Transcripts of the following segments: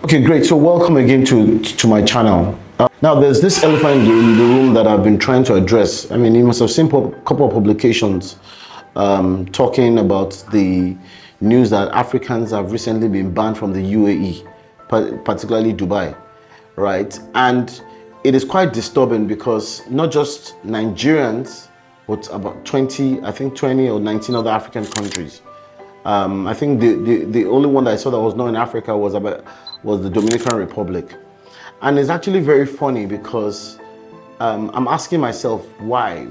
Okay, great. So welcome again to my channel. Now there's this elephant in the room that I've been trying to address. I mean, you must have seen a couple of publications talking about the news that Africans have recently been banned from the UAE, particularly Dubai, right? And it is quite disturbing because not just Nigerians, but about 20 or 19 other African countries. I think the only one that I saw that was not in Africa was the Dominican Republic. And it's actually very funny because I'm asking myself why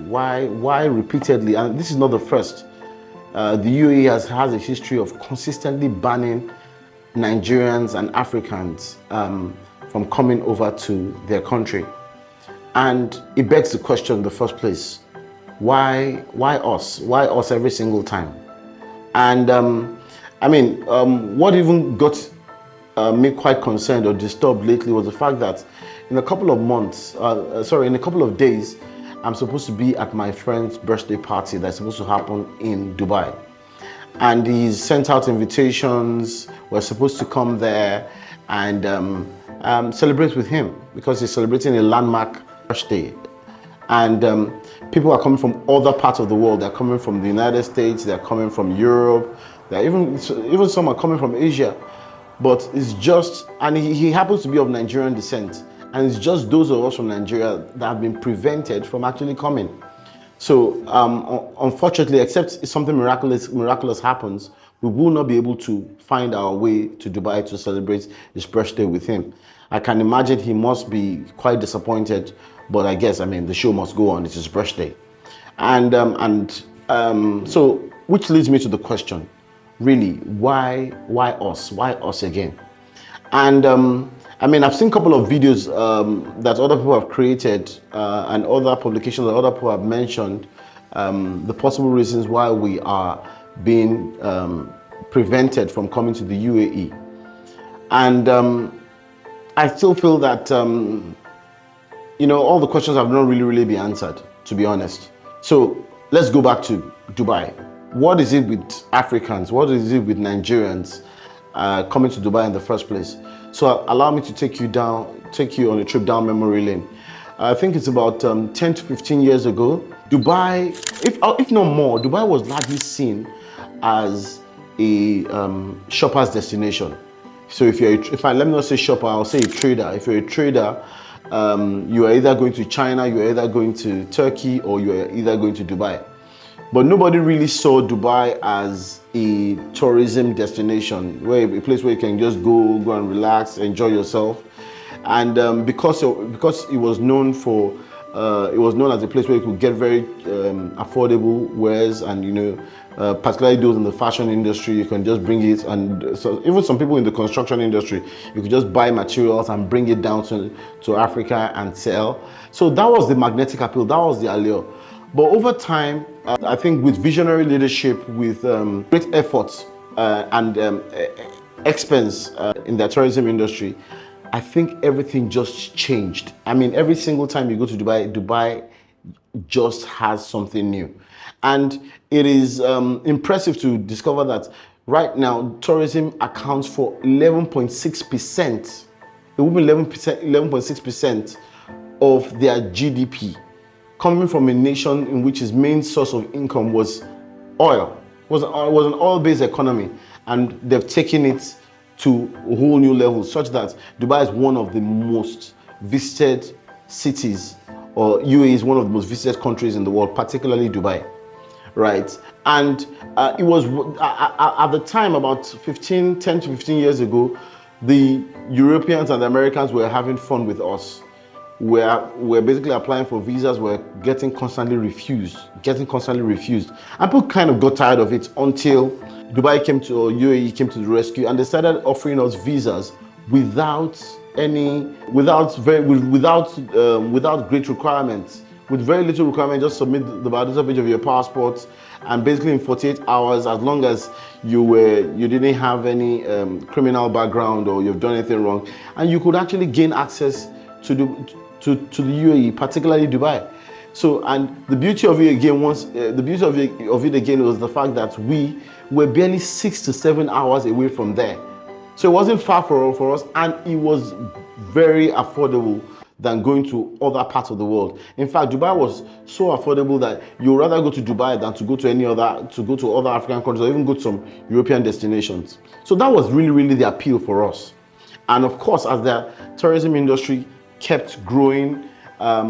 repeatedly, and this is not the first. The UAE has a history of consistently banning Nigerians and Africans from coming over to their country. And it begs the question in the first place, why us? Why us every single time? And what even got me quite concerned or disturbed lately was the fact that in a couple of days, I'm supposed to be at my friend's birthday party that's supposed to happen in Dubai. And he's sent out invitations. We're supposed to come there and celebrate with him because he's celebrating a landmark birthday. And people are coming from other parts of the world. They're coming from the United States, they're coming from Europe, even some are coming from Asia. But it's just, and he happens to be of Nigerian descent, and it's just those of us from Nigeria that have been prevented from actually coming. So unfortunately, except if something miraculous happens, we will not be able to find our way to Dubai to celebrate his birthday with him. I can imagine he must be quite disappointed, but I guess, the show must go on. It's his birthday. So, which leads me to the question, really, why us? Why us again? And I've seen a couple of videos that other people have created and other publications that other people have mentioned the possible reasons why we are being prevented from coming to the UAE. And I still feel that all the questions have not really been answered, to be honest. So let's go back to Dubai. What is it with Africans? What is it with Nigerians coming to Dubai in the first place? So allow me to take you on a trip down memory lane. I think it's about 10 to 15 years ago. Dubai, if not more, Dubai was largely seen as a shopper's destination. So let me not say shopper, I'll say a trader. If you're a trader, you are either going to China, you are either going to Turkey, or you are either going to Dubai. But nobody really saw Dubai as a tourism destination, a place where you can just go and relax, enjoy yourself. And because it was known as a place where you could get very affordable wares, and particularly those in the fashion industry, you can just bring it. And so even some people in the construction industry, you could just buy materials and bring it down to Africa and sell. So that was the magnetic appeal, that was the allure. But over time, I think with visionary leadership, with great efforts and expense in the tourism industry, I think everything just changed. Every single time you go to Dubai just has something new. And it is impressive to discover that right now, tourism accounts for 11.6%. It will be 11.6% of their GDP. Coming from a nation in which its main source of income was oil, was an oil-based economy, and they've taken it to a whole new level, such that Dubai is one of the most visited cities, or UAE is one of the most visited countries in the world, particularly Dubai, right? And it was at the time, about 10 to 15 years ago, the Europeans and the Americans were having fun with us. We're basically applying for visas, we're getting constantly refused. And people kind of got tired of it until Dubai UAE came to the rescue, and they started offering us visas without great requirements, with very little requirement. Just submit the biodata page of your passport, and basically in 48 hours, as long as you didn't have any criminal background or you've done anything wrong, and you could actually gain access to the UAE, particularly Dubai. So, and the beauty of it again was the fact that we were barely 6 to 7 hours away from there. So it wasn't far for us, and it was very affordable than going to other parts of the world. In fact, Dubai was so affordable that you'd rather go to Dubai than to go to other African countries, or even go to some European destinations. So that was really the appeal for us. And of course, as the tourism industry kept growing, I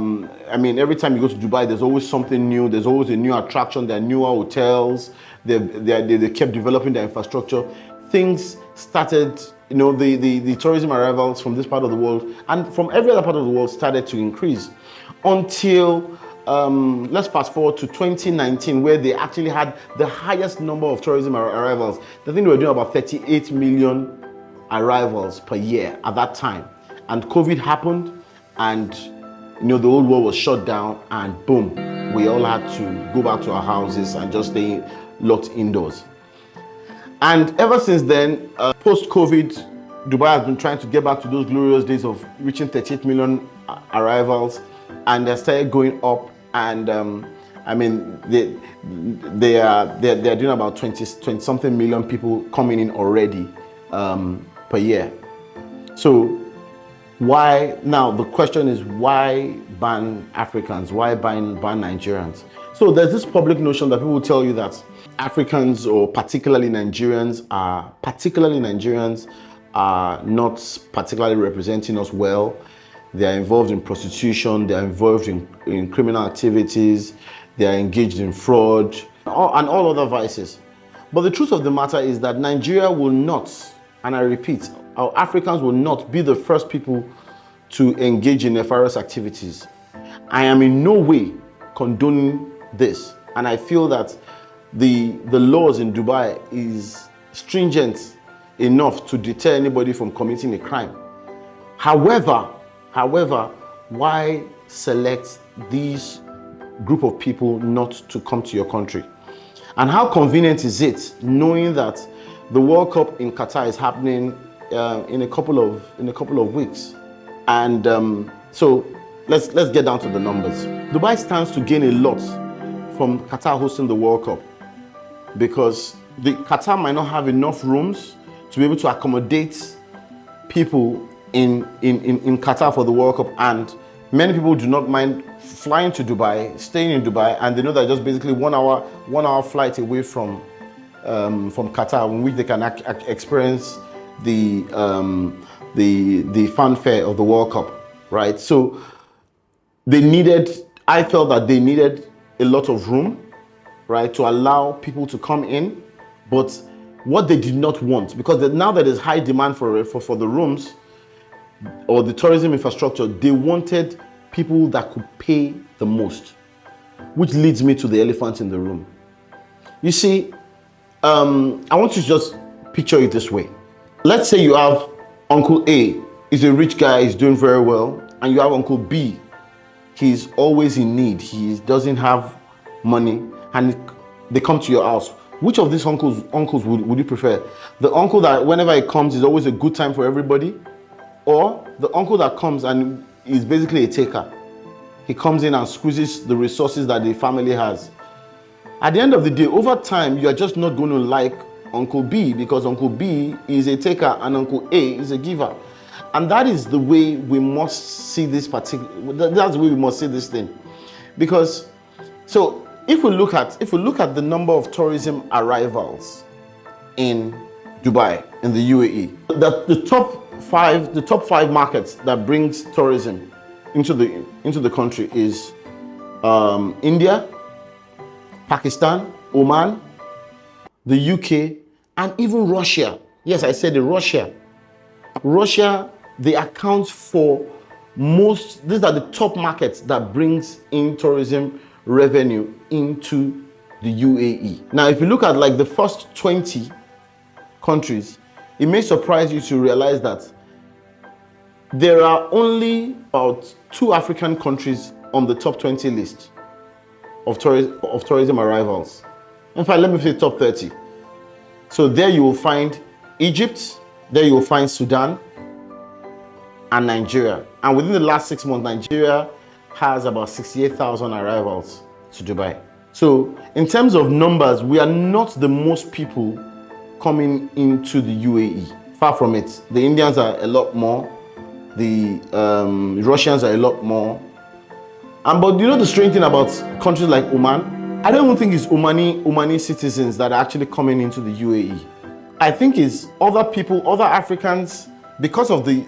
mean, every time you go to Dubai, there's always something new. There's always a new attraction. There are newer hotels. They kept developing their infrastructure. Things started, you know, the tourism arrivals from this part of the world and from every other part of the world started to increase until, let's fast forward to 2019, where they actually had the highest number of tourism arrivals. I think they were doing about 38 million arrivals per year at that time. And COVID happened, and you know, the whole world was shut down, and boom, we all had to go back to our houses and just stay locked indoors. And ever since then, post-COVID, Dubai has been trying to get back to those glorious days of reaching 38 million arrivals, and they started going up. And I mean, they're doing about 20 something million people coming in already per year. So why now? The question is, why ban Africans? Why ban Nigerians? So there's this public notion that people will tell you that Africans, or particularly Nigerians, are not particularly representing us well. They are involved in prostitution, they are involved in criminal activities, they are engaged in fraud, and all other vices. But the truth of the matter is that Nigeria will not, and I repeat, our Africans will not be the first people to engage in nefarious activities. I am in no way condoning this, and I feel that the laws in Dubai is stringent enough to deter anybody from committing a crime. However, why select these group of people not to come to your country? And how convenient is it knowing that the World Cup in Qatar is happening in a couple of weeks? And so let's get down to the numbers. Dubai stands to gain a lot from Qatar hosting the World Cup, because the Qatar might not have enough rooms to be able to accommodate people in Qatar for the World Cup, and many people do not mind flying to Dubai, staying in Dubai, and they know that just basically one hour flight away from Qatar, in which they can experience the fanfare of the World Cup, right? So I felt that they needed a lot of room, right, to allow people to come in. But what they did not want, because now that there's high demand for the rooms or the tourism infrastructure, they wanted people that could pay the most, which leads me to the elephant in the room. You see, I want you to just picture it this way. Let's say you have Uncle A, he's a rich guy, he's doing very well, and you have Uncle B, he's always in need, he doesn't have money, and they come to your house. Which of these uncles would you prefer? The uncle that whenever he comes is always a good time for everybody, or the uncle that comes and is basically a taker? He comes in and squeezes the resources that the family has. At the end of the day, over time, you are just not going to like Uncle B, because Uncle B is a taker and Uncle A is a giver. And that is the way we must see this that's the way we must see this thing. Because, so if we look at the number of tourism arrivals in Dubai, in the UAE, the top five markets that brings tourism into the country is India, Pakistan, Oman, the UK, and even Russia. Yes, I said Russia. Russia, they account for most. These are the top markets that brings in tourism revenue into the UAE. Now, if you look at like the first 20 countries, it may surprise you to realize that there are only about 2 African countries on the top 20 list of tourism arrivals. In fact, let me say top 30. So there you will find Egypt, there you will find Sudan, and Nigeria. And within the last 6 months, Nigeria has about 68,000 arrivals to Dubai. So in terms of numbers, we are not the most people coming into the UAE Far from it. The Indians are a lot more. The Russians are a lot more. But you know the strange thing about countries like Oman? I don't even think it's Omani citizens that are actually coming into the UAE. I think it's other people, other Africans, because of the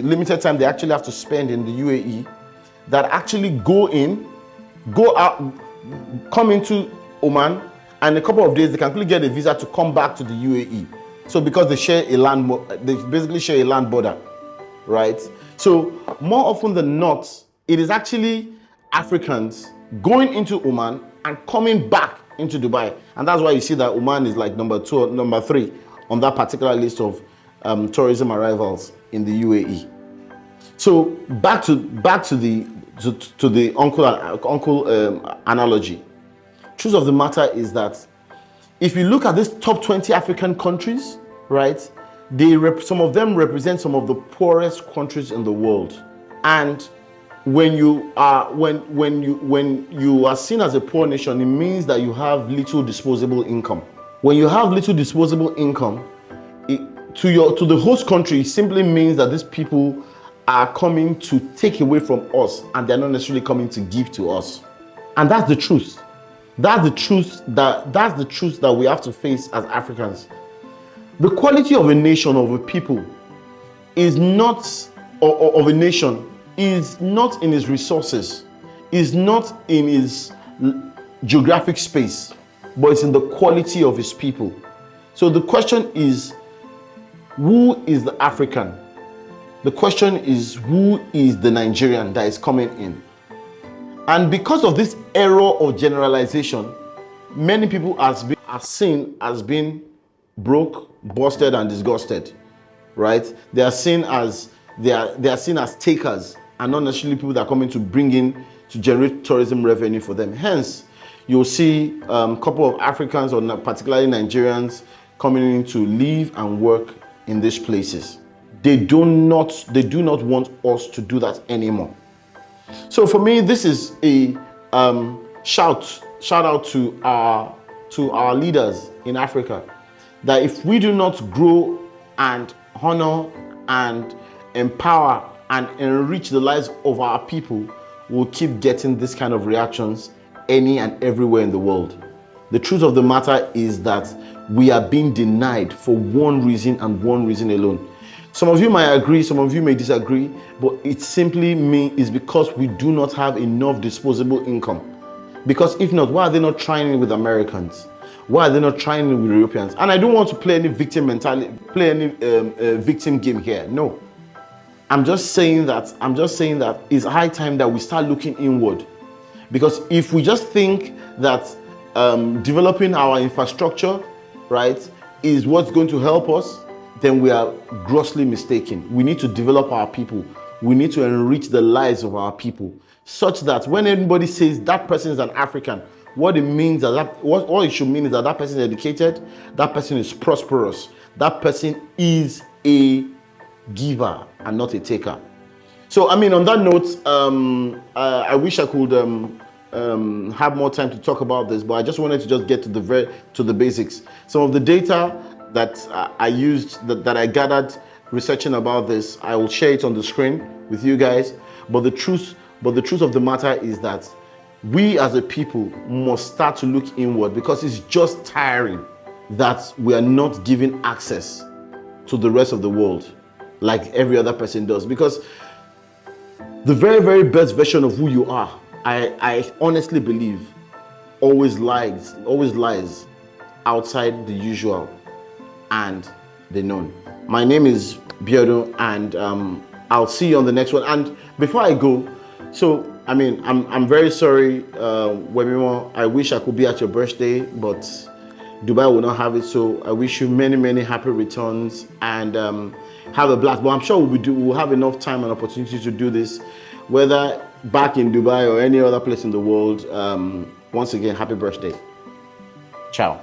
limited time they actually have to spend in the UAE, that actually go out, come into Oman, and in a couple of days they can quickly get a visa to come back to the UAE. So because they basically share a land border, right? So more often than not, it is actually Africans going into Oman and coming back into Dubai. And that's why you see that Oman is like number 2 or number 3 on that particular list of tourism arrivals in the UAE. So back to the uncle analogy. Truth of the matter is that if you look at these top 20 African countries, right, some of them represent some of the poorest countries in the world. And when you are seen as a poor nation, it means that you have little disposable income. When you have little disposable income, to the host country, it simply means that these people are coming to take away from us, and they're not necessarily coming to give to us. And that's the truth. That's the truth that we have to face as Africans. The quality of a nation, of a people, is not of a nation is not in its resources, is not in its geographic space, but it's in the quality of its people. So the question is, who is the African? The question is, who is the Nigerian that is coming in? And because of this error of generalization, many people are seen as being broke, busted, and disgusted, right? They are seen as takers, and not necessarily people that are coming to bring in, to generate tourism revenue for them. Hence, you'll see a couple of Africans, or particularly Nigerians, coming in to live and work in these places. They do not want us to do that anymore. So for me, this is a shout out to our leaders in Africa, that if we do not grow and honor and empower and enrich the lives of our people, we'll keep getting this kind of reactions any and everywhere in the world. The truth of the matter is that we are being denied for one reason and one reason alone. Some of you might agree, some of you may disagree, but it simply is because we do not have enough disposable income. Because if not, why are they not trying it with Americans? Why are they not trying it with Europeans? And I don't want to play any victim mentality, victim game here. No. I'm just saying that it's high time that we start looking inward. Because if we just think that developing our infrastructure, right, is what's going to help us, then we are grossly mistaken. We need to develop our people. We need to enrich the lives of our people, such that when anybody says that person is an African, what it means what it should mean is that that person is educated, that person is prosperous, that person is a giver and not a taker. So, I mean, on that note, I wish I could have more time to talk about this, but I just wanted to just get to the basics. Some of the data that I used, that I gathered researching about this, I will share it on the screen with you guys. But the truth of the matter is that we as a people must start to look inward, because it's just tiring that we are not given access to the rest of the world like every other person does. Because the very, very best version of who you are, I honestly believe, always lies outside the usual and the known. My name is Biodo, and I'll see you on the next one. And before I go, so I mean, I'm very sorry, Wemimo. I wish I could be at your birthday, but Dubai will not have it. So I wish you many, many happy returns, and have a blast. But I'm sure we'll have enough time and opportunity to do this, whether back in Dubai or any other place in the world. Once again, happy birthday. Ciao.